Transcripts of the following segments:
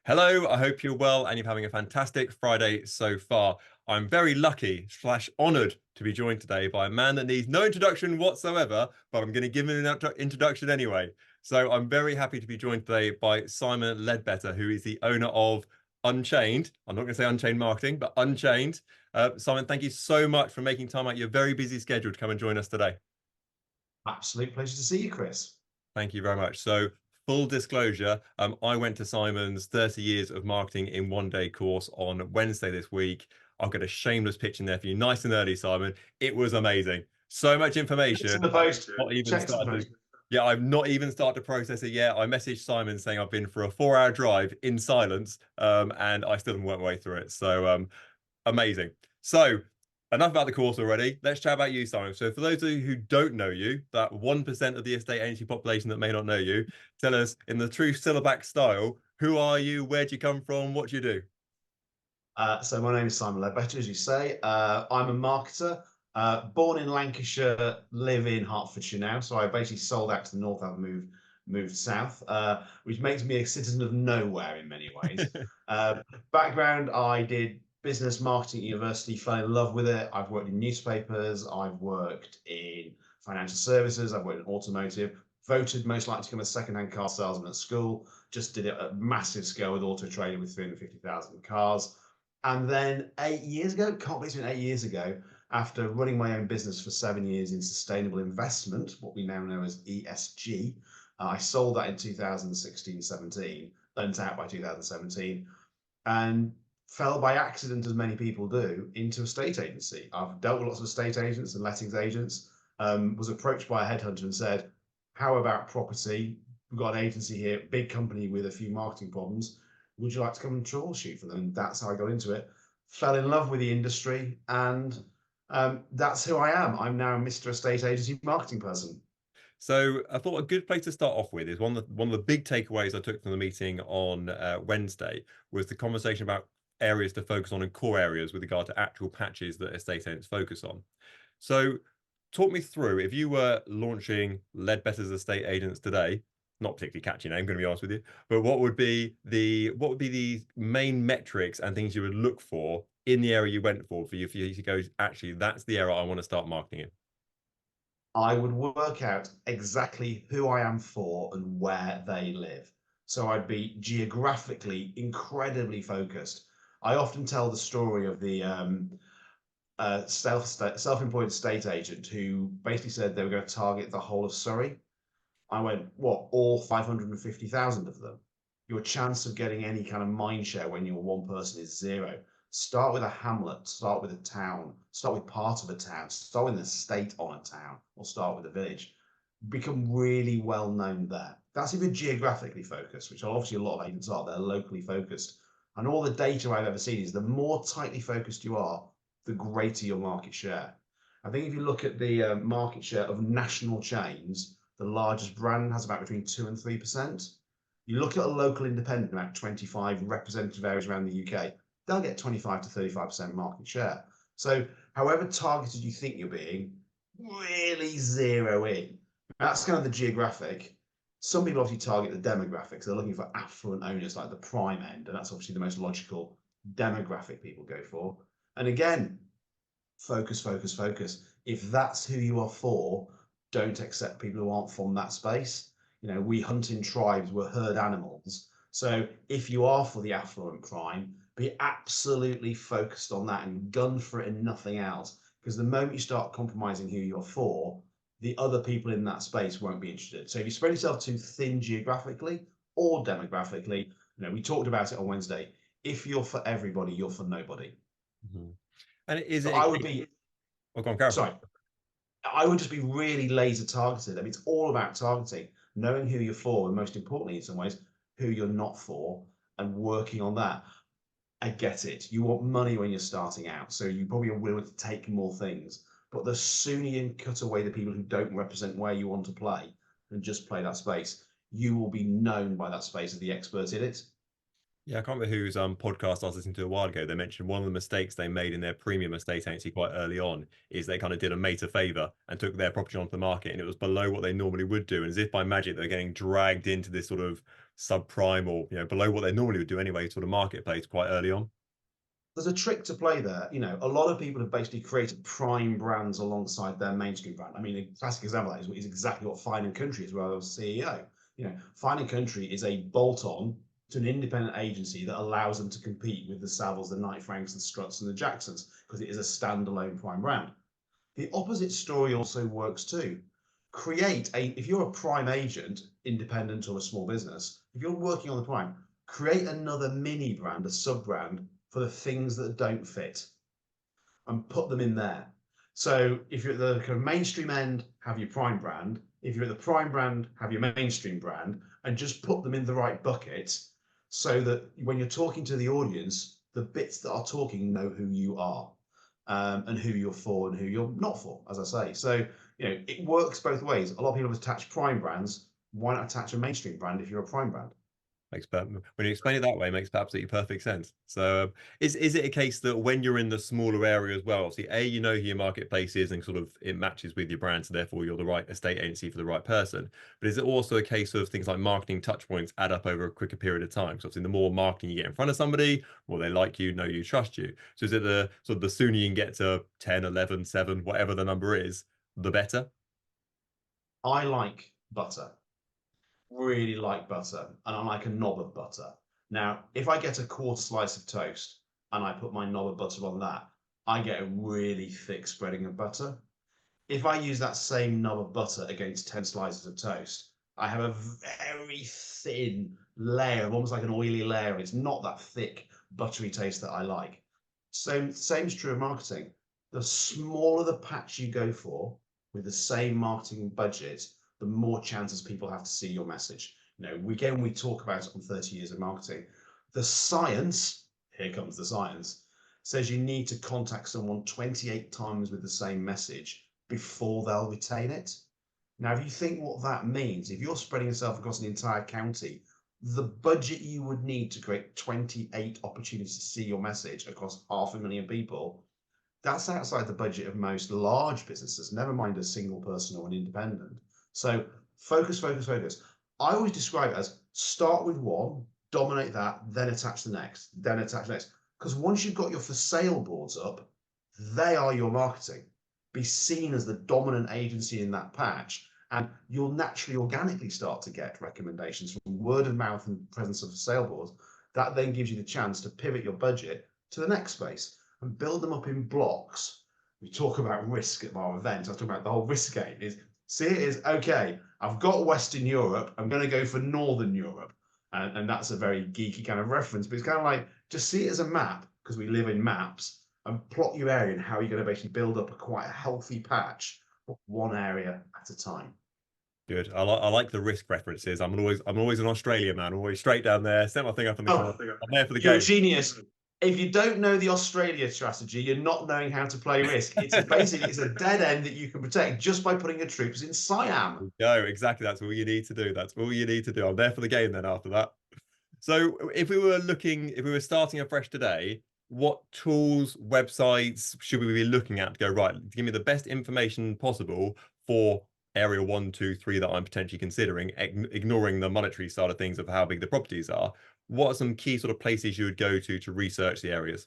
Hello, I hope you're well and you're having a fantastic Friday so far. I'm very lucky slash honored to be joined today by a man that needs no introduction whatsoever, but I'm going to give him an introduction anyway. So I'm very happy to be joined today by Simon Leadbetter, who is the owner of Unchained. I'm not going to say Unchained Marketing, but Unchained. Simon, thank you so much for making time out of your very busy schedule to come and join us today. Absolute pleasure to see you, Chris. Thank you very much. So, full disclosure, I went to Simon's 30 years of marketing in one day course on Wednesday this week. I'll get a shameless pitch in there for you, nice and early, Simon. It was amazing. So much Checks in information. the post. Not even Checks in the started post. to, yeah, I've not even started to process it yet. I messaged Simon saying I've been for a 4 hour drive in silence, and I still haven't worked my way through it. So, amazing. So, enough about the course already. Let's chat about you, Simon. So, for those of you who don't know you, that 1% of the estate agency population that may not know you, tell us in the true Syllabac style, who are you? Where do you come from? What do you do? So my name is Simon Leadbetter, as you say. I'm a marketer, born in Lancashire, live in Hertfordshire now. So I basically sold out to the north. I've moved south, which makes me a citizen of nowhere in many ways. Background: I did business marketing at university, fell in love with it. I've worked in newspapers, I've worked in financial services, I've worked in automotive. Voted most likely to become a second-hand car salesman at school. Just did it at massive scale with Auto Trader with 350,000 cars. And then 8 years ago, can't believe it's been 8 years ago, after running my own business for 7 years in sustainable investment, what we now know as ESG, I sold that in 2016-17, lent out by 2017, and fell by accident, as many people do, into a state agency. I've dealt with lots of estate agents and lettings agents, was approached by a headhunter and said, how about property? We've got an agency here, big company with a few marketing problems. Would you like to come and troubleshoot for them? And that's how I got into it. Fell in love with the industry, and that's who I am. I'm now Mr. Estate Agency Marketing Person. So I thought a good place to start off with is one of the big takeaways I took from the meeting on Wednesday was the conversation about areas to focus on and core areas with regard to actual patches that estate agents focus on. So talk me through if you were launching Leadbetter's estate agents today, not particularly catchy name, I'm going to be honest with you, but what would be the main metrics and things you would look for in the area you went for you to go, actually, that's the area I want to start marketing in? I would work out exactly who I am for and where they live. So I'd be geographically incredibly focused. I often tell the story of the self-employed estate agent who basically said they were going to target the whole of Surrey. I went, what, all 550,000 of them? Your chance of getting any kind of mind share when you're one person is zero. Start with a hamlet, start with a town, start with part of a town, start with an estate on a town, or start with a village. Become really well known there. That's if you're geographically focused, which obviously a lot of agents are. They're locally focused. And all the data I've ever seen is the more tightly focused you are, the greater your market share. I think if you look at the market share of national chains, the largest brand has about between 2 and 3%. You look at a local independent, about 25 representative areas around the UK, they'll get 25 to 35% market share. So, however targeted you think you're being, really zero in. That's kind of the geographic. Some people obviously target the demographics. They're looking for affluent owners like the prime end, and that's obviously the most logical demographic people go for. And again, focus, focus, focus. If that's who you are for, don't accept people who aren't from that space. We hunt in tribes, we're herd animals. So if you are for the affluent prime, be absolutely focused on that and gun for it and nothing else. Because the moment you start compromising who you're for, the other people in that space won't be interested. So if you spread yourself too thin geographically or demographically, we talked about it on Wednesday. If you're for everybody, you're for nobody. Mhm. And is So it I a would case? be, Oh, go on, Karen. sorry, I would just be really laser targeted. I mean, it's all about targeting, knowing who you're for, and most importantly, in some ways, who you're not for, and working on that. I get it. You want money when you're starting out, so you probably are willing to take more things. But the sooner you cut away the people who don't represent where you want to play and just play that space, you will be known by that space as the expert in it. Yeah, I can't remember whose podcast I was listening to a while ago. They mentioned one of the mistakes they made in their premium estate agency quite early on is they kind of did a mate a favor and took their property onto the market, and it was below what they normally would do. And as if by magic, they're getting dragged into this sort of subprime or below what they normally would do anyway, sort of marketplace quite early on? There's a trick to play there. A lot of people have basically created prime brands alongside their mainstream brand. I mean, a classic example of that is exactly what Fine and Country is, where I was CEO. Fine and Country is a bolt-on to an independent agency that allows them to compete with the Savills, the Knight Franks, the Struts, and the Jacksons, because it is a standalone prime brand. The opposite story also works too. If you're a prime agent, independent or a small business, if you're working on the prime, create another mini brand, a sub brand for the things that don't fit and put them in there. So if you're at the kind of mainstream end, have your prime brand. If you're at the prime brand, have your mainstream brand, and just put them in the right bucket so that when you're talking to the audience, the bits that are talking know who you are, and who you're for and who you're not for, as I say. So, it works both ways. A lot of people have attached prime brands. Why not attach a mainstream brand if you're a prime brand? When you explain it that way, it makes absolutely perfect sense. So, is it a case that when you're in the smaller area as well, obviously, you know who your marketplace is and sort of it matches with your brand, so therefore you're the right estate agency for the right person. But is it also a case of things like marketing touch points add up over a quicker period of time? So, obviously, the more marketing you get in front of somebody, more they like you, know you, trust you. So, is it the sort of the sooner you can get to 10, 11, 7, whatever the number is, the better? I like butter, really like butter, and I like a knob of butter. Now, if I get a quarter slice of toast and I put my knob of butter on that, I get a really thick spreading of butter. If I use that same knob of butter against 10 slices of toast, I have a very thin layer, almost like an oily layer. It's not that thick, buttery taste that I like. So, same is true of marketing. The smaller the patch you go for with the same marketing budget, the more chances people have to see your message. Again, we talk about it on 30 years of marketing. The science, here comes the science, says you need to contact someone 28 times with the same message before they'll retain it. Now, if you think what that means, if you're spreading yourself across an entire county, the budget you would need to create 28 opportunities to see your message across 500,000 people, that's outside the budget of most large businesses, never mind a single person or an independent. So focus, focus, focus. I always describe it as start with one, dominate that, then attach the next, then attach the next. Because once you've got your for sale boards up, they are your marketing. Be seen as the dominant agency in that patch, and you'll naturally organically start to get recommendations from word of mouth and presence of sale boards. That then gives you the chance to pivot your budget to the next space and build them up in blocks. We talk about risk at our event. I talk about the whole risk game is see it is okay. I've got Western Europe. I'm going to go for Northern Europe. And that's a very geeky kind of reference, but it's kind of like just see it as a map because we live in maps and plot your area and how you're going to basically build up quite a healthy patch, one area at a time. Good. I like the risk references. I'm always an Australia man. I'm always straight down there. Set my thing up in the corner. Oh, I'm there for the you're a game. genius. If you don't know the Australia strategy, you're not knowing how to play risk. It's a dead end that you can protect just by putting your troops in Siam. No, exactly. That's all you need to do. That's all you need to do. I'm there for the game then after that. So if we were starting afresh today, what tools, websites should we be looking at to go, right, give me the best information possible for area 1, 2, 3 that I'm potentially considering, ignoring the monetary side of things of how big the properties are. What are some key sort of places you would go to research the areas?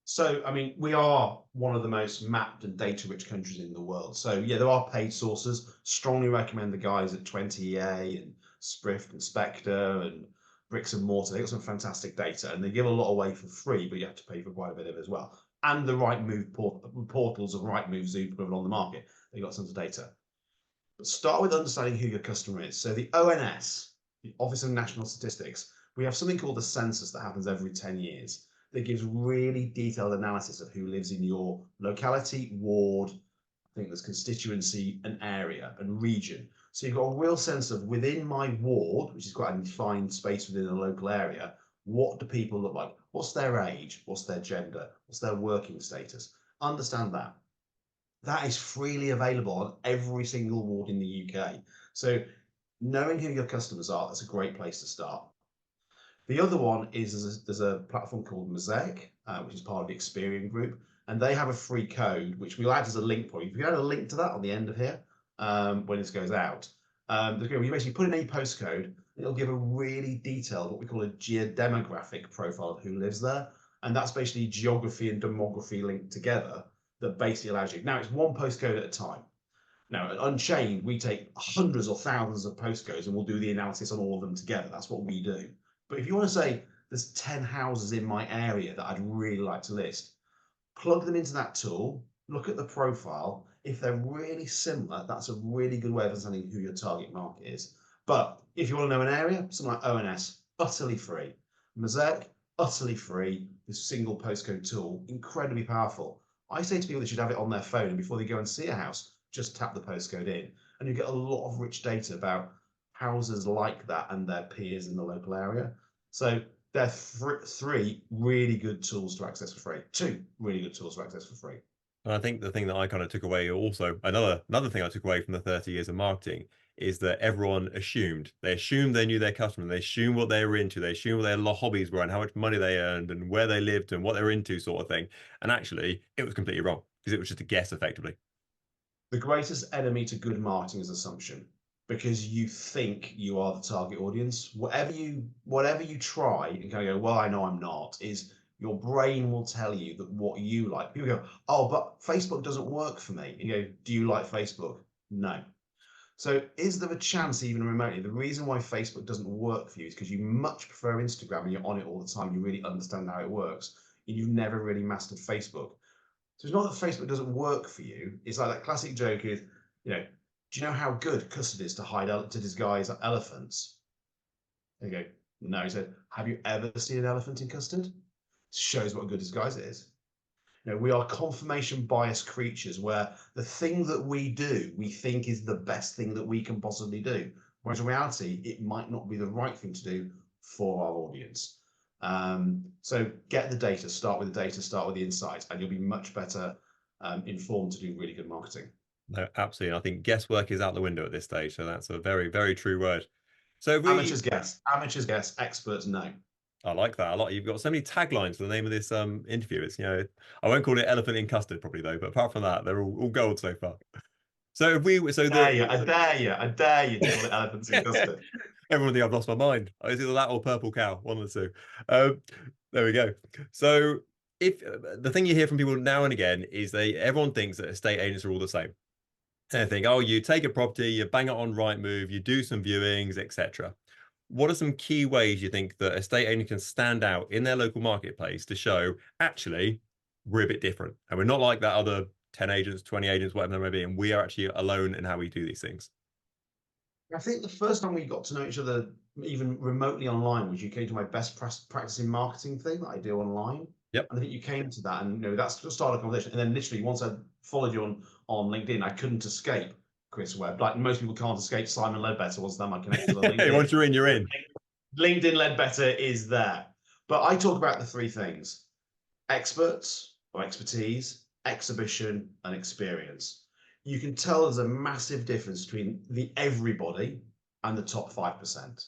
So, I mean, we are one of the most mapped and data-rich countries in the world. So, yeah, there are paid sources. Strongly recommend the guys at 20EA and Sprift and Spectre and Bricks and Mortar. They've got some fantastic data, and they give a lot away for free, but you have to pay for quite a bit of it as well. And the portals of Rightmove, Zoopla on the market. They've got tons of data. But start with understanding who your customer is. So the ONS, the Office of National Statistics, we have something called the census that happens every 10 years that gives really detailed analysis of who lives in your locality, ward, I think there's constituency, and area and region. So you've got a real sense of within my ward, which is quite a defined space within a local area, what do people look like? What's their age? What's their gender? What's their working status? Understand that. That is freely available on every single ward in the UK. So knowing who your customers are, that's a great place to start. The other one is there's a platform called Mosaic, which is part of the Experian Group, and they have a free code, which we'll add as a link point. If you add a link to that on the end of here, when this goes out, you basically put in a postcode, It'll give a really detailed, what we call a geodemographic profile of who lives there. And that's basically geography and demography linked together that basically allows you. Now, it's one postcode at a time. Now, at Unchained, we take hundreds or thousands of postcodes and we'll do the analysis on all of them together. That's what we do. But if you want to say there's 10 houses in my area that I'd really like to list, plug them into that tool, look at the profile. If they're really similar, that's a really good way of understanding who your target market is. But if you want to know an area, something like ONS, utterly free. Mosaic, utterly free. This single postcode tool, incredibly powerful. I say to people they should have it on their phone, and before they go and see a house, just tap the postcode in, and you get a lot of rich data about houses like that and their peers in the local area. So they're three really good tools to access for free. Two really good tools to access for free. And I think the thing that I kind of took away also, another thing I took away from the 30 years of marketing is that everyone assumed they knew their customer, they assumed what they were into, they assumed what their hobbies were and how much money they earned and where they lived and what they were into, sort of thing. And actually, it was completely wrong because it was just a guess, effectively. The greatest enemy to good marketing is assumption, because you think you are the target audience. Whatever you try and kind of go, well, I know I'm not, is your brain will tell you that what you like. People go, oh, but Facebook doesn't work for me. You go, do you like Facebook? No. So is there a chance, even remotely, the reason why Facebook doesn't work for you is because you much prefer Instagram and you're on it all the time, you really understand how it works, and you've never really mastered Facebook. So it's not that Facebook doesn't work for you. It's like that classic joke is, do you know how good custard is to disguise elephants? And you go, no. He said, have you ever seen an elephant in custard? Shows what a good disguise it is. We are confirmation bias creatures where the thing that we do, we think is the best thing that we can possibly do. Whereas in reality, it might not be the right thing to do for our audience. So get the data, start with the data, start with the insights, and you'll be much better informed to do really good marketing. No, absolutely. And I think guesswork is out the window at this stage. So that's a very, very true word. So Amateurs guess, experts know. I like that a lot. You've got so many taglines for the name of this interview. It's, I won't call it elephant in custard probably though, but apart from that, they're all gold so far. So if we so the I dare you to call it elephants in custard. Everyone think I've lost my mind. It's either that or purple cow, one of the two. There we go. So if the thing you hear from people now and again is everyone thinks that estate agents are all the same. And they think, oh, you take a property, you bang it on Rightmove, you do some viewings, etc. What are some key ways you think that estate agent can stand out in their local marketplace to show actually we're a bit different and we're not like that other 10 agents, 20 agents, whatever there may be, and we are actually alone in how we do these things? I think the first time we got to know each other, even remotely online, was you came to my best practice in marketing thing that I do online. Yep. And I think you came to that, and that's the start of the conversation. And then literally, once I followed you on LinkedIn, I couldn't escape Chris Webb. Like most people can't escape Simon Leadbetter. Once that my connection on LinkedIn. Once you're in, you're in. LinkedIn Leadbetter is there. But I talk about the three things: experts or expertise, exhibition, and experience. You can tell there's a massive difference between the everybody and the top 5%.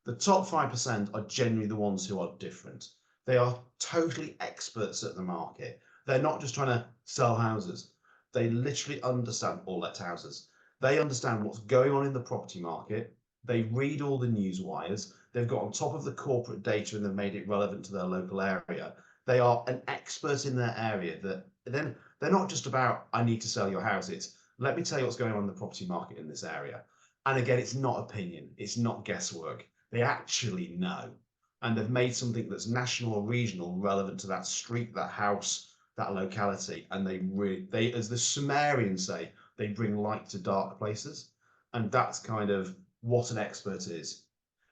The top 5% are generally the ones who are different. They are totally experts at the market. They're not just trying to sell houses. They literally understand all let houses. They understand what's going on in the property market. They read all the news wires. They've got on top of the corporate data and they've made it relevant to their local area. They are an expert in their area. That then they're not just about, I need to sell your house. It's, let me tell you what's going on in the property market in this area. And again, it's not opinion. It's not guesswork. They actually know. And they've made something that's national or regional relevant to that street, that house, that locality. And they, as the Sumerians say, they bring light to dark places. And that's kind of what an expert is.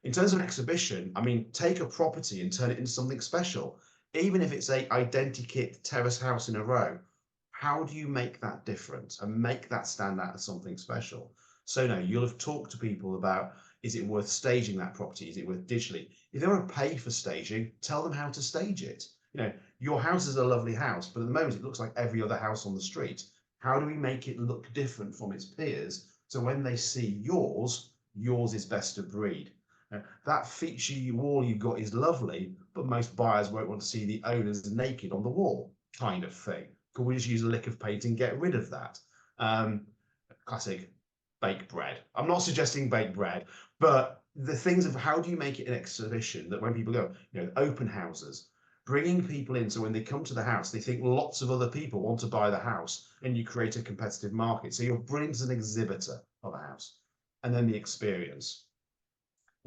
In terms of an exhibition, I mean, take a property and turn it into something special. Even if it's a identikit terrace house in a row, how do you make that different and make that stand out as something special? So no, you'll have talked to people about, is it worth staging that property? Is it worth digitally? If they want to pay for staging, tell them how to stage it. Your house is a lovely house, but at the moment it looks like every other house on the street. How do we make it look different from its peers? So when they see yours is best of breed. That feature wall you've got is lovely, but most buyers won't want to see the owners naked on the wall, kind of thing. Could we just use a lick of paint and get rid of that? Classic baked bread. I'm not suggesting baked bread, but the things of how do you make it an exhibition that when people go, open houses, bringing people in, so when they come to the house, they think lots of other people want to buy the house, and you create a competitive market. So you're brilliant as an exhibitor of a house. And then the experience.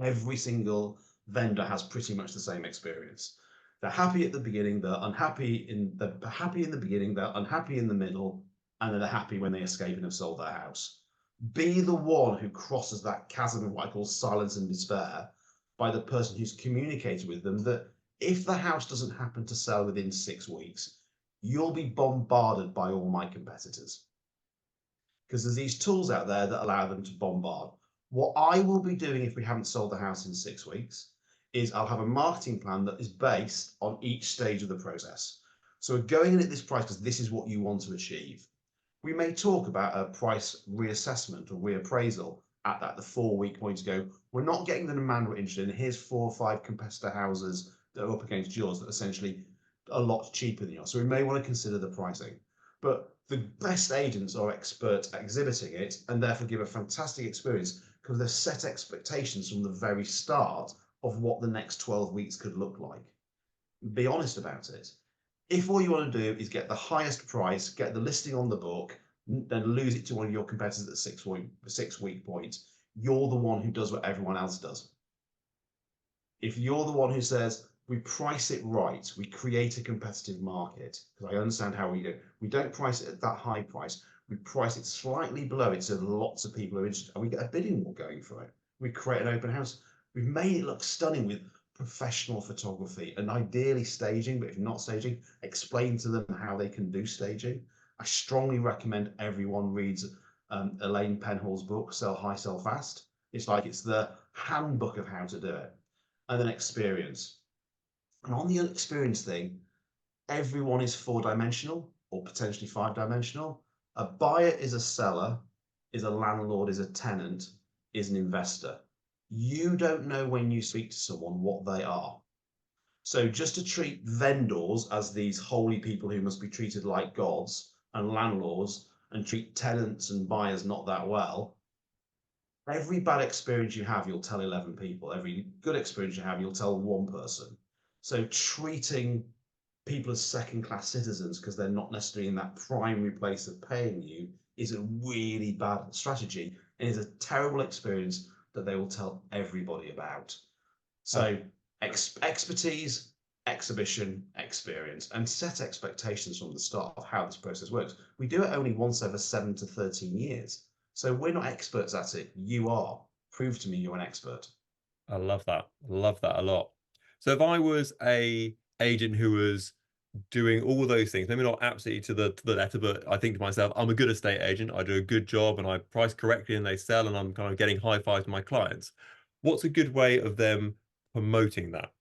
Every single vendor has pretty much the same experience. They're happy at the beginning, they're happy in the beginning, they're unhappy in the middle, and then they're happy when they escape and have sold their house. Be the one who crosses that chasm of what I call silence and despair by the person who's communicated with them that if the house doesn't happen to sell within 6 weeks, you'll be bombarded by all my competitors. Because there's these tools out there that allow them to bombard. What I will be doing if we haven't sold the house in 6 weeks is I'll have a marketing plan that is based on each stage of the process. So we're going in at this price because this is what you want to achieve. We may talk about a price reassessment or reappraisal at the 4-week point to go, we're not getting the demand we're interested in. Here's 4 or 5 competitor houses that are up against yours that are essentially a lot cheaper than yours. So we may want to consider the pricing. But the best agents are expert at exhibiting it and therefore give a fantastic experience because they've set expectations from the very start of what the next 12 weeks could look like. Be honest about it. If all you want to do is get the highest price, get the listing on the book, then lose it to one of your competitors at the 6-week point, you're the one who does what everyone else does. If you're the one who says, we price it right, we create a competitive market, because I understand how we do. We don't price it at that high price. We price it slightly below it so lots of people are interested, and we get a bidding war going for it. We create an open house. We've made it look stunning with professional photography and ideally staging, but if not staging, explain to them how they can do staging. I strongly recommend everyone reads Elaine Penhall's book, Sell High, Sell Fast. It's like it's the handbook of how to do it. And then experience. And on the experience thing, everyone is 4-dimensional or potentially 5-dimensional. A buyer is a seller, is a landlord, is a tenant, is an investor. You don't know when you speak to someone what they are. So just to treat vendors as these holy people who must be treated like gods and landlords and treat tenants and buyers not that well, every bad experience you have, you'll tell 11 people. Every good experience you have, you'll tell 1 person. So treating people as second-class citizens because they're not necessarily in that primary place of paying you is a really bad strategy and is a terrible experience that they will tell everybody about. So expertise, exhibition, experience, and set expectations from the start of how this process works. We do it only once every 7 to 13 years. So we're not experts at it. You are. Prove to me you're an expert. I love that. I love that a lot. So if I was a agent who was doing all those things, maybe not absolutely to the letter, but I think to myself, I'm a good estate agent. I do a good job and I price correctly and they sell and I'm kind of getting high fives to my clients. What's a good way of them promoting that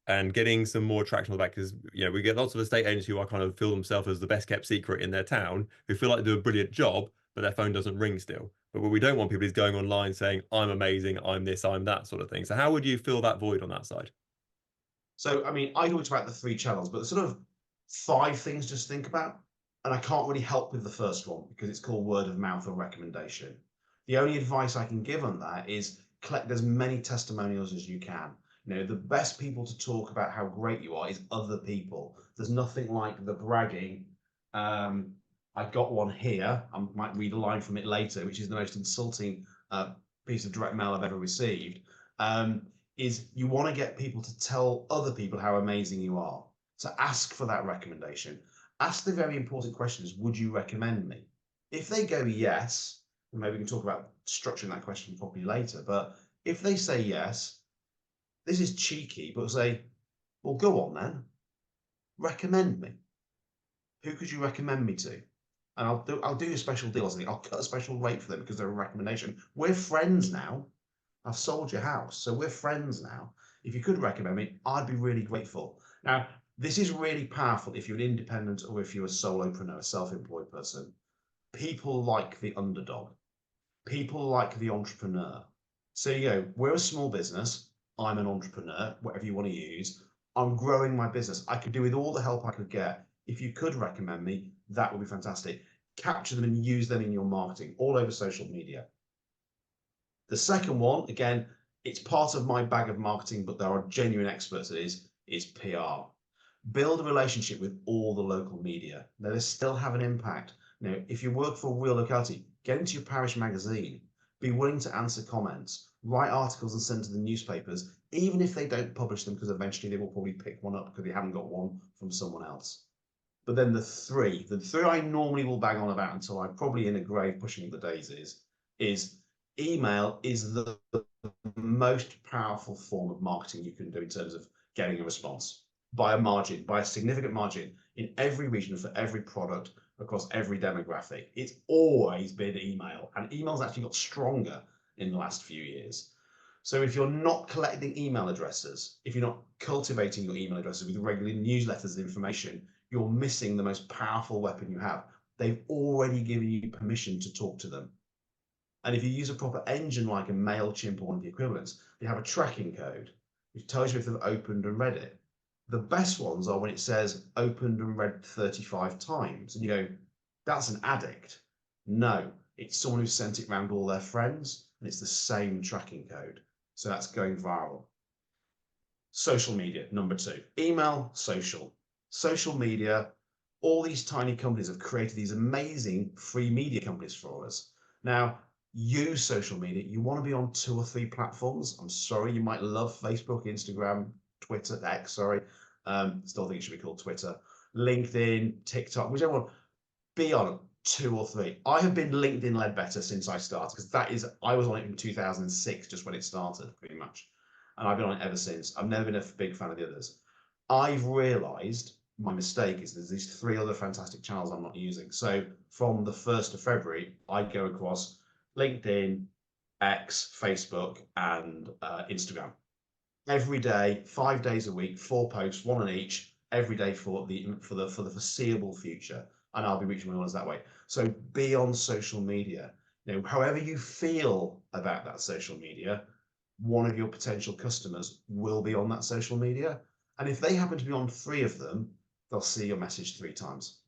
and getting some more traction on the back? Because we get lots of estate agents who are kind of feel themselves as the best kept secret in their town, who feel like they do a brilliant job, but their phone doesn't ring still. But what we don't want people is going online saying, I'm amazing, I'm this, I'm that sort of thing. So how would you fill that void on that side? So, I mean, I talked about the 3 channels, but there's sort of 5 things just think about. And I can't really help with the first one because it's called word of mouth or recommendation. The only advice I can give on that is collect as many testimonials as you can. The best people to talk about how great you are is other people. There's nothing like the bragging. I got one here. I might read a line from it later, which is the most insulting piece of direct mail I've ever received. Is you want to get people to tell other people how amazing you are. So ask for that recommendation. Ask the very important questions, would you recommend me? If they go yes, maybe we can talk about structuring that question properly later, but if they say yes, this is cheeky, but say, well, go on then, recommend me. Who could you recommend me to? And I'll do a special deal. I'll cut a special rate for them because they're a recommendation. We're friends now. I've sold your house, so we're friends now. If you could recommend me, I'd be really grateful. Now, this is really powerful if you're an independent or if you're a solopreneur, a self-employed person. People like the underdog. People like the entrepreneur. So, we're a small business. I'm an entrepreneur, whatever you want to use. I'm growing my business. I could do with all the help I could get. If you could recommend me, that would be fantastic. Capture them and use them in your marketing all over social media. The second one, again, it's part of my bag of marketing, but there are genuine experts at it, is PR. Build a relationship with all the local media. Now, they still have an impact. If you work for a real locality, get into your parish magazine. Be willing to answer comments, write articles and send to the newspapers, even if they don't publish them, because eventually they will probably pick one up because they haven't got one from someone else. But then the three I normally will bang on about until I'm probably in a grave pushing the daisies, is email is the most powerful form of marketing you can do in terms of getting a response by a margin, by a significant margin, in every region for every product across every demographic. It's always been email, and email's actually got stronger in the last few years. So if you're not collecting email addresses, if you're not cultivating your email addresses with regular newsletters and information, you're missing the most powerful weapon you have. They've already given you permission to talk to them. And if you use a proper engine like a MailChimp or one of the equivalents, you have a tracking code which tells you if they've opened and read it. The best ones are when it says opened and read 35 times. And you go, that's an addict. No, it's someone who sent it around all their friends, and it's the same tracking code. So that's going viral. Social media, number 2. Email, social. Social media, all these tiny companies have created these amazing free media companies for us. Now, use social media. You want to be on 2 or 3 platforms. I'm sorry, you might love Facebook, Instagram, Twitter, X, sorry. Still think it should be called Twitter. LinkedIn, TikTok, whichever one. Be on 2 or 3. I have been LinkedIn Leadbetter since I started, because I was on it in 2006, just when it started, pretty much. And I've been on it ever since. I've never been a big fan of the others. I've realized my mistake is there's these 3 other fantastic channels I'm not using. So from the 1st of February, I go across LinkedIn, X, Facebook, and Instagram. Every day, 5 days a week, 4 posts, 1 on each, every day for the foreseeable future. And I'll be reaching my audience that way. So be on social media. However you feel about that social media, one of your potential customers will be on that social media. And if they happen to be on 3 of them, they'll see your message 3 times.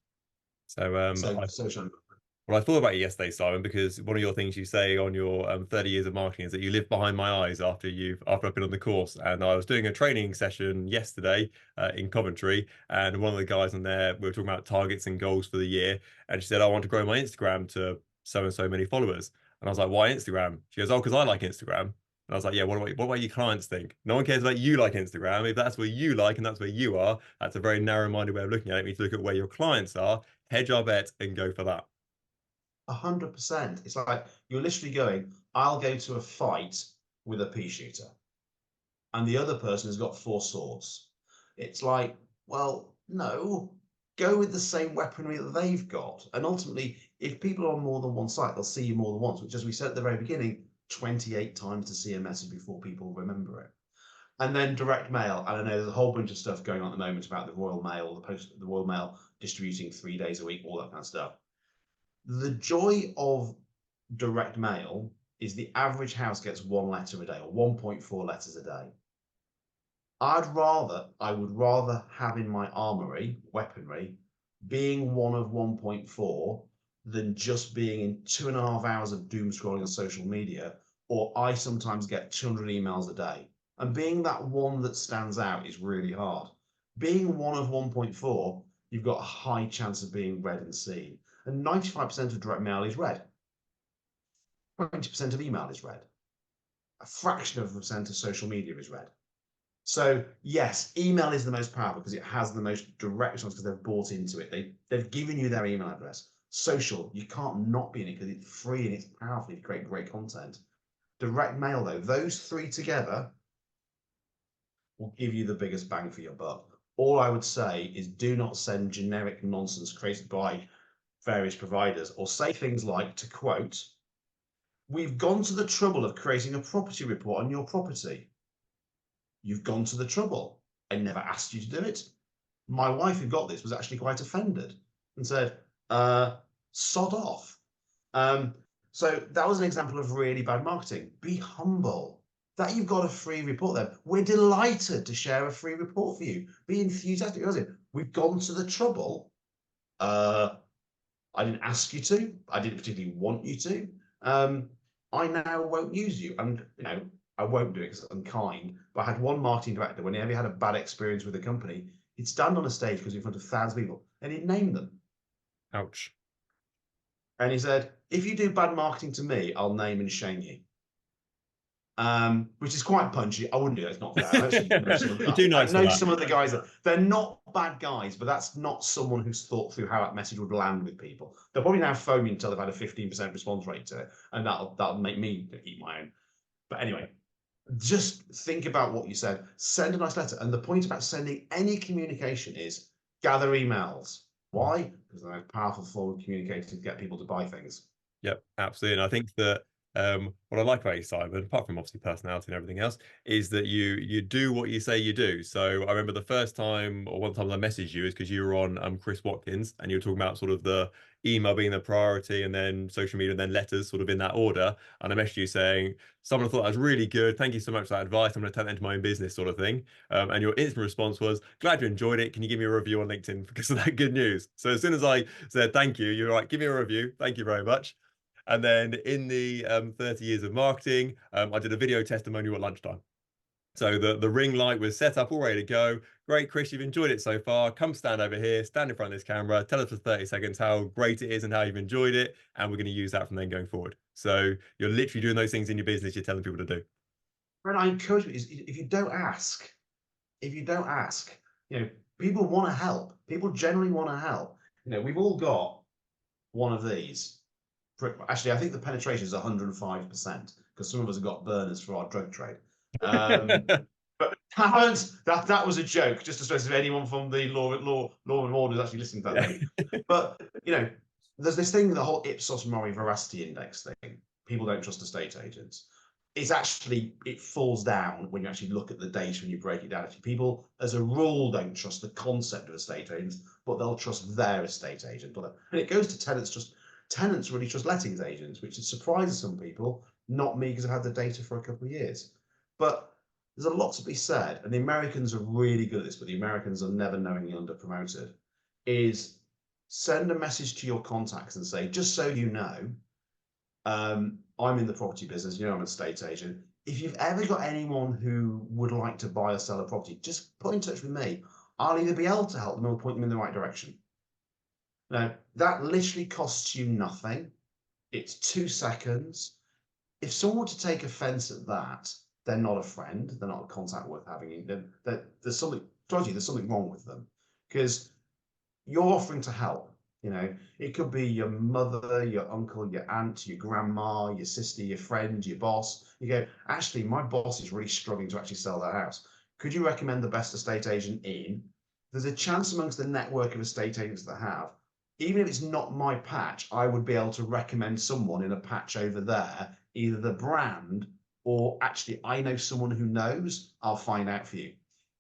So So social. well, I thought about it yesterday, Simon, because one of your things you say on your 30 years of marketing is that you live behind my eyes after I've been on the course. And I was doing a training session yesterday in Coventry, and one of the guys on there, we were talking about targets and goals for the year, and she said, I want to grow my Instagram to so and so many followers. And I was like, why Instagram? She goes, oh, because I like Instagram. And I was like, yeah, what about your clients think? No one cares about you like Instagram. If that's where you like and that's where you are, that's a very narrow-minded way of looking at it. We need to look at where your clients are, hedge our bet, and go for that. 100%. It's like you're literally going, I'll go to a fight with a pea shooter, and the other person has got 4 swords. It's like, well, no, go with the same weaponry that they've got. And ultimately, if people are on more than one site, they'll see you more than once, which, as we said at the very beginning, 28 times to see a message before people remember it. And then direct mail. And I know there's a whole bunch of stuff going on at the moment about the Royal Mail, the Royal Mail distributing 3 days a week, all that kind of stuff. The joy of direct mail is the average house gets 1 letter a day, or 1.4 letters a day. I would rather have in my armory, weaponry, being one of 1.4 than just being in 2.5 hours of doom scrolling on social media, or I sometimes get 200 emails a day. And being that one that stands out is really hard. Being one of 1.4, you've got a high chance of being read and seen. And 95% of direct mail is read. 20% of email is read. A fraction of a percent of social media is read. So yes, email is the most powerful because it has the most direct response, because they've bought into it. They've given you their email address. Social, you can't not be in it because it's free and it's powerful if you create great content. Direct mail, though, those 3 together will give you the biggest bang for your buck. All I would say is do not send generic nonsense created by various providers, or say things like, to quote, we've gone to the trouble of creating a property report on your property. You've gone to the trouble. I never asked you to do it. My wife, who got this, was actually quite offended and said, sod off. So that was an example of really bad marketing. Be humble. That you've got a free report there. We're delighted to share a free report for you. Be enthusiastic. We've gone to the trouble. I didn't ask you to. I didn't particularly want you to. I now won't use you. And I won't do it because it's unkind. But I had one marketing director, whenever he had a bad experience with a company, he'd stand on a stage because in front of thousands of people and he'd name them. Ouch. And he said, if you do bad marketing to me, I'll name and shame you. Which is quite punchy. I wouldn't do that. It's not fair. I actually know some of You're too I nice for know that. some of the guys that they're not bad guys, but that's not someone who's thought through how that message would land with people. They'll probably now phone me until they've had a 15% response rate to it, and that'll make me eat my own. But anyway, just think about what you said. Send a nice letter. And the point about sending any communication is gather emails. Why? Because they're the most powerful form of communicating to get people to buy things. Yep, absolutely. And I think that what I like about you, Simon, apart from obviously personality and everything else, is that you do what you say you do. So I remember the first time or one time I messaged you is because you were on Chris Watkins and you were talking about sort of the email being the priority and then social media and then letters sort of in that order. And I messaged you saying, someone thought that was really good. Thank you so much for that advice. I'm going to take that into my own business sort of thing. And your instant response was, glad you enjoyed it. Can you give me a review on LinkedIn because of that good news? So as soon as I said thank you, you were like, give me a review. Thank you very much. And then in the 30 years of marketing, I did a video testimonial at lunchtime. So the ring light was set up, all ready to go. Great, Chris, you've enjoyed it so far. Come stand over here, stand in front of this camera, tell us for 30 seconds how great it is and how you've enjoyed it. And we're going to use that from then going forward. So you're literally doing those things in your business you're telling people to do. And I encourage you, if you don't ask, you know, people want to help. People generally want to help. You know, we've all got one of these. Actually, I think the penetration is 105% because some of us have got burners for our drug trade. But that was a joke, just to stress if anyone from the law and order is actually listening to that thing. But you know, there's this thing, the whole Ipsos Mori veracity index thing. People don't trust estate agents. It's actually, it falls down when you actually look at the data and you break it down. Actually, people, as a rule, don't trust the concept of estate agents, but they'll trust their estate agent. And it goes to tenants. Just tenants really trust lettings agents, which surprises some people. Not me, because I've had the data for a couple of years. But there's a lot to be said, and the Americans are really good at this, but the Americans are never knowingly under-promoted, is send a message to your contacts and say, just so you know, I'm in the property business, you know, I'm an estate agent. If you've ever got anyone who would like to buy or sell a property, just put in touch with me. I'll either be able to help them or point them in the right direction. Now, that literally costs you nothing. It's 2 seconds. If someone were to take offense at that, they're not a friend. They're not a contact worth having. There's something, there's something wrong with them because you're offering to help. You know, it could be your mother, your uncle, your aunt, your grandma, your sister, your friend, your boss. You go, actually, my boss is really struggling to actually sell their house. Could you recommend the best estate agent in? There's a chance amongst the network of estate agents that have, even if it's not my patch, I would be able to recommend someone in a patch over there, either the brand or actually I know someone who knows, I'll find out for you.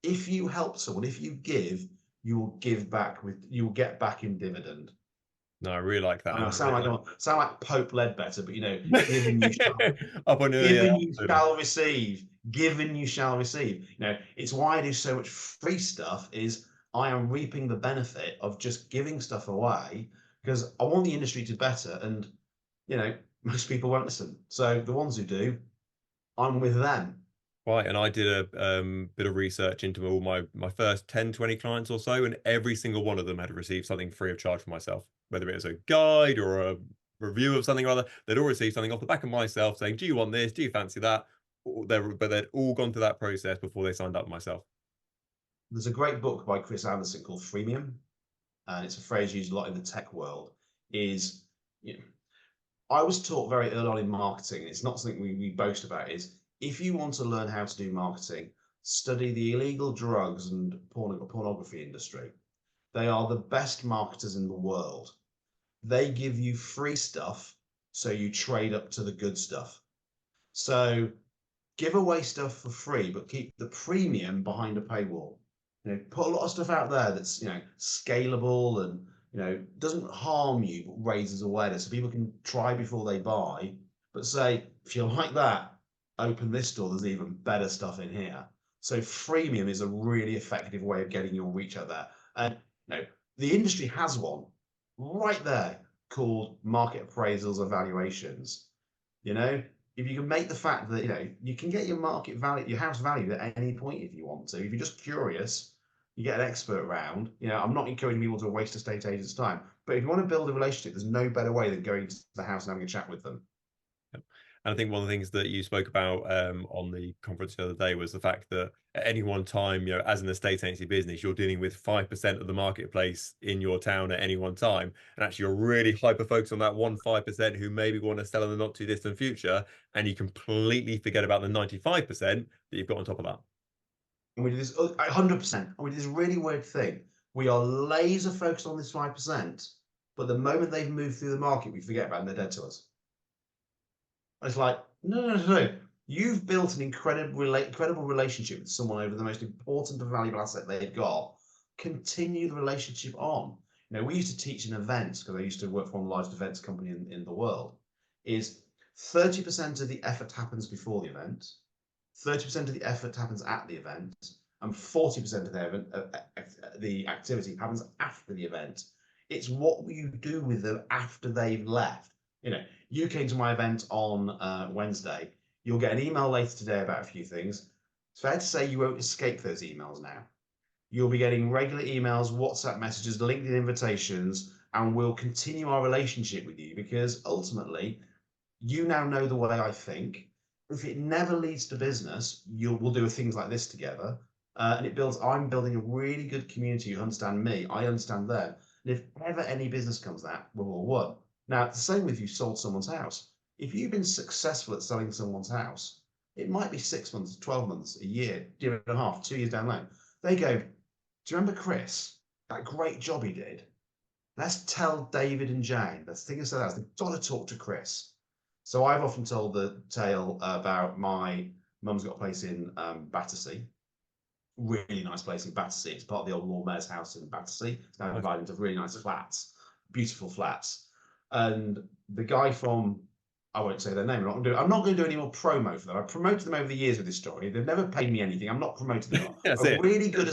If you help someone, if you give, you will give back you will get back in dividend. No, I really like that. I sound like Pope Leadbetter, but you know, Up on the given you shall receive, given you shall receive. You know, it's why I do so much free stuff. Is I am reaping the benefit of just giving stuff away because I want the industry to better, and you know, most people won't listen. So the ones who do, I'm with them. Right, and I did a bit of research into all my first 10, 20 clients or so, and every single one of them had received something free of charge for myself, whether it was a guide or a review of something or other. They'd all received something off the back of myself saying, "Do you want this? Do you fancy that?" But they'd all gone through that process before they signed up with myself. There's a great book by Chris Anderson called Freemium, and it's a phrase used a lot in the tech world. Is you know, I was taught very early on in marketing, and it's not something we boast about, is if you want to learn how to do marketing, study the illegal drugs and pornography industry. They are the best marketers in the world. They give you free stuff, so you trade up to the good stuff. So give away stuff for free, but keep the premium behind a paywall. You know, put a lot of stuff out there that's, you know, scalable and, you know, doesn't harm you but raises awareness so people can try before they buy. But say, if you like that, open this door, there's even better stuff in here. So freemium is a really effective way of getting your reach out there. And you know, the industry has one right there called market appraisals evaluations. You know, if you can make the fact that, you can get your market value, your house value at any point if you want to. If you're just curious, you get an expert around. I'm not encouraging people to waste estate agents' time, but if you want to build a relationship, there's no better way than going to the house and having a chat with them. And I think one of the things that you spoke about on the conference the other day was the fact that at any one time, as an estate agency business, you're dealing with 5% of the marketplace in your town at any one time. And actually, you're really hyper focused on that 5% who maybe want to sell in the not too distant future. And you completely forget about the 95% that you've got on top of that. And we do this 100%. And we do this really weird thing. We are laser focused on this 5%, but the moment they've moved through the market, we forget about them. They're dead to us. It's like, no. You've built an incredible relationship with someone over the most important and valuable asset they've got. Continue the relationship on. We used to teach in events, because I used to work for one of the largest events company in the world, is 30% of the effort happens before the event, 30% of the effort happens at the event, and 40% of the activity happens after the event. It's what you do with them after they've left. You came to my event on Wednesday. You'll get an email later today about a few things. It's fair to say you won't escape those emails now. You'll be getting regular emails, WhatsApp messages, LinkedIn invitations, and we'll continue our relationship with you because ultimately you now know the way I think. If it never leads to business, we'll do things like this together. And I'm building a really good community who understand me. I understand them. And if ever any business comes that, we're all one. Now, the same with you sold someone's house. If you've been successful at selling someone's house, it might be 6 months, 12 months, a year and a half, 2 years down the line. They go, do you remember Chris? That great job he did. Let's tell David and Jane. Let's think of something else. They've got to talk to Chris. So I've often told the tale about my mum's got a place in Battersea. Really nice place in Battersea. It's part of the old Lord Mayor's house in Battersea. It's now divided into really nice flats, beautiful flats. And the guy from, I won't say their name. I'm not going to do any more promo for them. I've promoted them over the years with this story. They've never paid me anything. I'm not promoting them. That's it. Really good.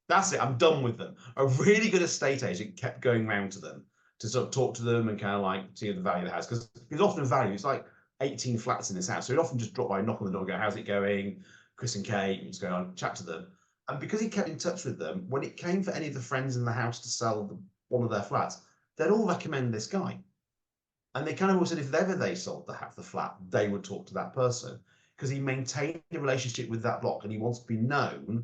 That's it. I'm done with them. A really good estate agent kept going round to them to sort of talk to them and kind of like see the value of the house, because it's often value. It's like 18 flats in this house, so he'd often just drop by, knock on the door, and go, "How's it going, Chris and Kate?" What's going on? Chat to them, and because he kept in touch with them, when it came for any of the friends in the house to sell one of their flats, they'd all recommend this guy. And they kind of all said if ever they sold the flat, they would talk to that person because he maintained a relationship with that block and he wants to be known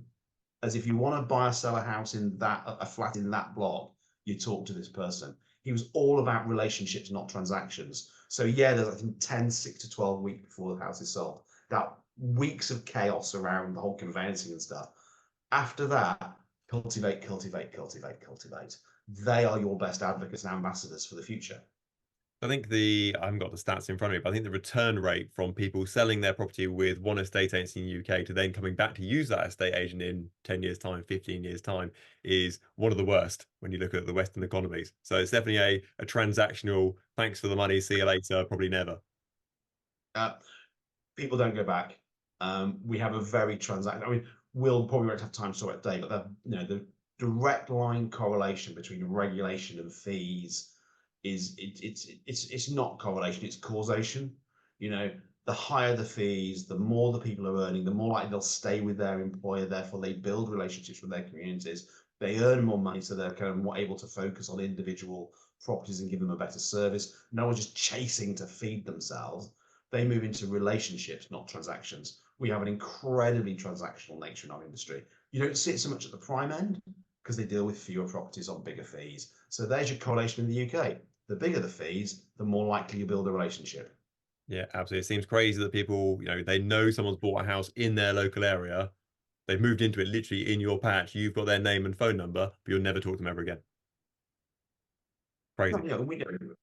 as if you want to buy or sell a house in a flat in that block, you talk to this person. He was all about relationships, not transactions. So yeah, there's I think 10, 6 to 12 weeks before the house is sold. That weeks of chaos around the whole conveyancing and stuff. After that, cultivate. They are your best advocates and ambassadors for the future. I think I haven't got the stats in front of me, but I think the return rate from people selling their property with one estate agency in the UK to then coming back to use that estate agent in 10 years' time, 15 years' time is one of the worst when you look at the Western economies. So it's definitely a transactional, thanks for the money, see you later, probably never. People don't go back. We have a very I mean, we'll probably won't have time to talk about today, but the direct line correlation between regulation and fees it's not correlation, it's causation. The higher the fees, the more the people are earning, the more likely they'll stay with their employer. Therefore, they build relationships with their communities. They earn more money, so they're kind of more able to focus on individual properties and give them a better service. No one's just chasing to feed themselves. They move into relationships, not transactions. We have an incredibly transactional nature in our industry. You don't see it so much at the prime end because they deal with fewer properties on bigger fees. So there's your correlation in the UK. The bigger the fees, the more likely you build a relationship. Yeah, absolutely. It seems crazy that people, they know someone's bought a house in their local area. They've moved into it literally in your patch. You've got their name and phone number, but you'll never talk to them ever again. Crazy.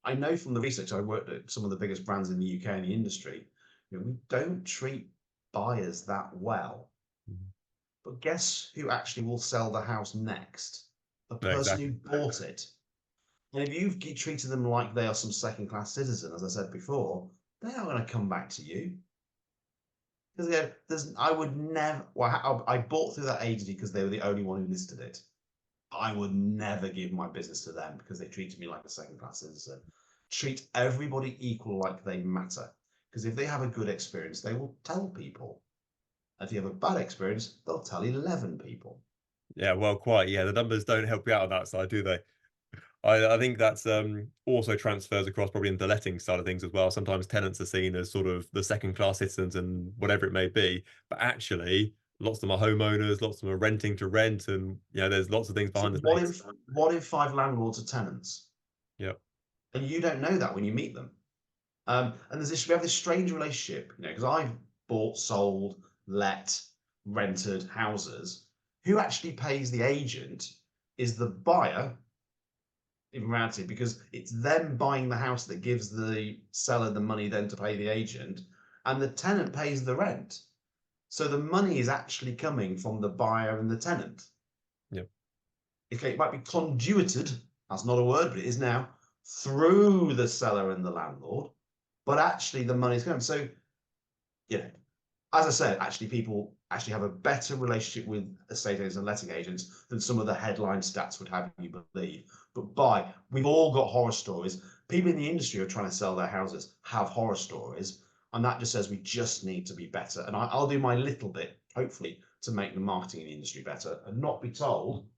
I know from the research, I worked at some of the biggest brands in the UK in the industry. We don't treat buyers that well. Mhm. But guess who actually will sell the house next? The No, person exactly. who bought it. And if you've treated them like they are some second-class citizen, as I said before, they're not going to come back to you. Because I would never. Well, I bought through that agency because they were the only one who listed it. I would never give my business to them because they treated me like a second-class citizen. Treat everybody equal, like they matter. Because if they have a good experience, they will tell people. If you have a bad experience, they'll tell 11 people. Yeah, well, quite. Yeah, the numbers don't help you out on that side, do they? I think that's also transfers across probably in the letting side of things as well. Sometimes tenants are seen as sort of the second class citizens and whatever it may be, but actually lots of them are homeowners, lots of them are renting to rent, and there's lots of things So behind the what scenes. if what if 5 landlords are tenants? Yep. And you don't know that when you meet them. And we have this strange relationship, because I've bought, sold, let, rented houses. Who actually pays the agent is the buyer, in reality, because it's them buying the house that gives the seller the money then to pay the agent, and the tenant pays the rent. So the money is actually coming from the buyer and the tenant. Yep. Okay, it might be conduited, that's not a word, but it is now, through the seller and the landlord, but actually the money's going. So, as I said, actually people actually have a better relationship with estate agents and letting agents than some of the headline stats would have you believe. But we've all got horror stories. People in the industry who are trying to sell their houses have horror stories, and that just says we just need to be better. And I'll do my little bit, hopefully, to make the marketing in the industry better and not be told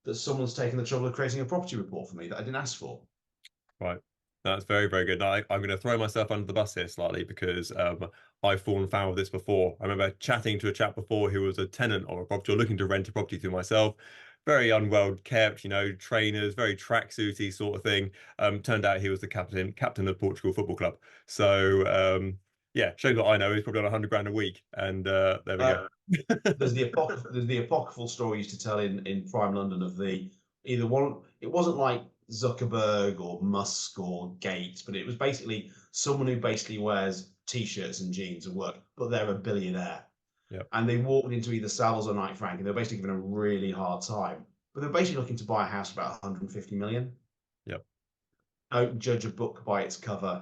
that someone's taken the trouble of creating a property report for me that I didn't ask for. Right. That's very, very good. Now, I'm going to throw myself under the bus here slightly because I've fallen foul of this before. I remember chatting to a chap before who was a tenant of a property or looking to rent a property through myself. Very unwell kept, trainers, very tracksuity sort of thing. Turned out he was the captain of Portugal Football Club. So, yeah, shows what I know. He's probably on 100 grand a week. And there we go. There's the apocryphal story used to tell in prime London of either one. It wasn't like Zuckerberg or Musk or Gates, but it was basically someone who basically wears t-shirts and jeans and work, but they're a billionaire. Yep. And they walked into either Savills or Knight Frank, and they're basically given a really hard time. But they're basically looking to buy a house for about 150 million. Yep. Don't judge a book by its cover.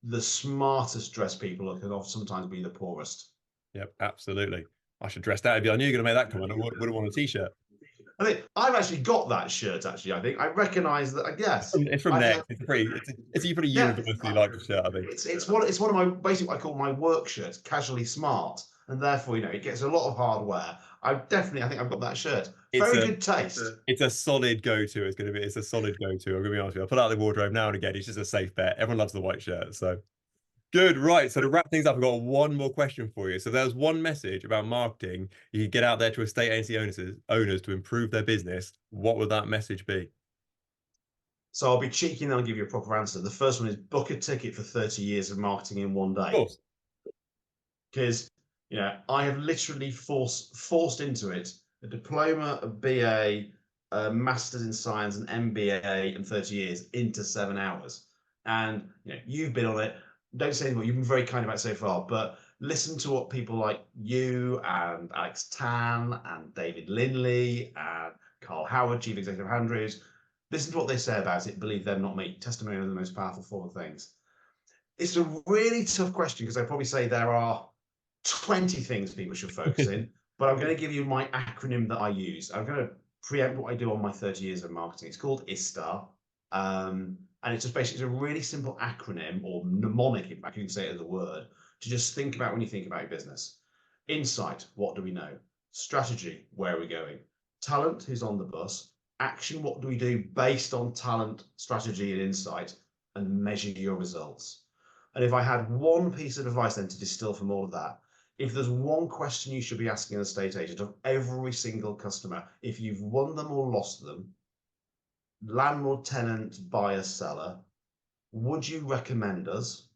The smartest dressed people can sometimes be the poorest. Yep. Absolutely. I should dress that. If I knew you were going to make that comment, I would have worn a t-shirt. I think I've actually got that shirt. Actually, I think I recognise that. Yes, It's from I think. Next. It's a pretty Yeah, universally liked shirt, I think. it's one of my basically what I call my work shirts, casually smart, and therefore it gets a lot of hard wear. I think I've got that shirt. It's Very a good taste. it's a solid go-to. It's a solid go-to. I'm gonna be honest with you. I pull out the wardrobe now and again. It's just a safe bet. Everyone loves the white shirt. So good. Right. So to wrap things up, I've got one more question for you. So there's one message about marketing you could get out there to estate agency owners to improve their business. What would that message be? So I'll be cheeky and I'll give you a proper answer. The first one is book a ticket for 30 years of marketing in one Of day. course. Because I have literally forced into it a diploma, a BA, a master's in science, an MBA, and 30 years into 7 hours. And you've been on it. Don't say anything. You've been very kind about it so far, but listen to what people like you and Alex Tan and David Linley and Carl Howard, Chief Executive of Andrews. Listen to what they say about it. Believe them, not me. Testimony are the most powerful form of things. It's a really tough question because I probably say there are 20 things people should focus in, but I'm going to give you my acronym that I use. I'm going to preempt what I do on my 30 years of marketing. It's called ISTAR. And it's just basically a really simple acronym or mnemonic, if I can say it as a word, to just think about when you think about your business. Insight, what do we know? Strategy, where are we going? Talent, who's on the bus? Action, what do we do based on talent, strategy, and insight? And measure your results. And if I had one piece of advice then to distill from all of that, if there's one question you should be asking an estate agent of every single customer, if you've won them or lost them, landlord, tenant, buyer, seller, would you recommend us?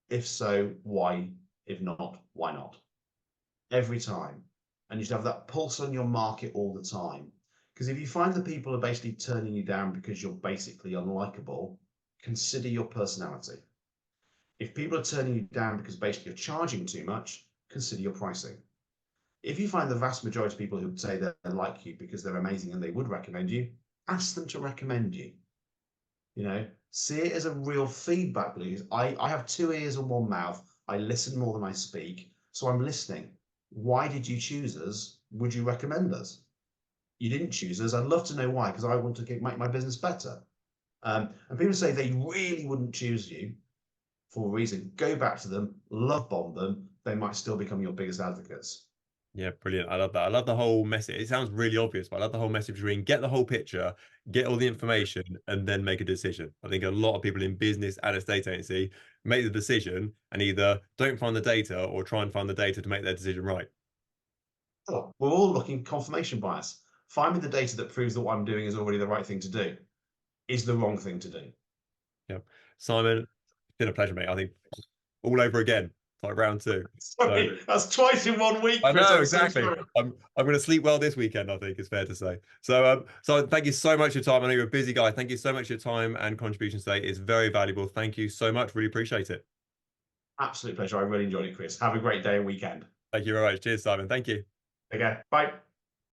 If so, why? If not, why not? Every time. And you should have that pulse on your market all the time. Because if you find that people are basically turning you down because you're basically unlikable, consider your personality. If people are turning you down because basically you're charging too much, consider your pricing. If you find the vast majority of people who say they like you because they're amazing and they would recommend you, ask them to recommend you. See it as a real feedback loop. I have 2 ears and 1 mouth. I listen more than I speak. So I'm listening. Why did you choose us? Would you recommend us? You didn't choose us. I'd love to know why, because I want to make my business better. And people say they really wouldn't choose you. for a reason. Go back to them, love bomb them. They might still become your biggest advocates. Yeah, brilliant. I love that. I love the whole message. It sounds really obvious, but I love the whole message between get the whole picture, get all the information, and then make a decision. I think a lot of people in business and estate agency make the decision and either don't find the data or try and find the data to make their decision right. Oh, we're all looking confirmation bias. Find me the data that proves that what I'm doing is already the right thing to do, is the wrong thing to do. Yep. Simon, it's been a pleasure, mate. I think all over again, like round two. So Sorry, that's twice in 1 week, I Chris. know I'm so exactly. sorry. I'm going to sleep well this weekend, I think it's fair to say. So thank you so much for your time. I know you're a busy guy. Thank you so much for your time and contribution today. It's very valuable. Thank you so much. Really appreciate it. Absolute pleasure. I really enjoyed it, Chris. Have a great day and weekend. Thank you very much. Cheers, Simon. Thank you. Take care. Bye.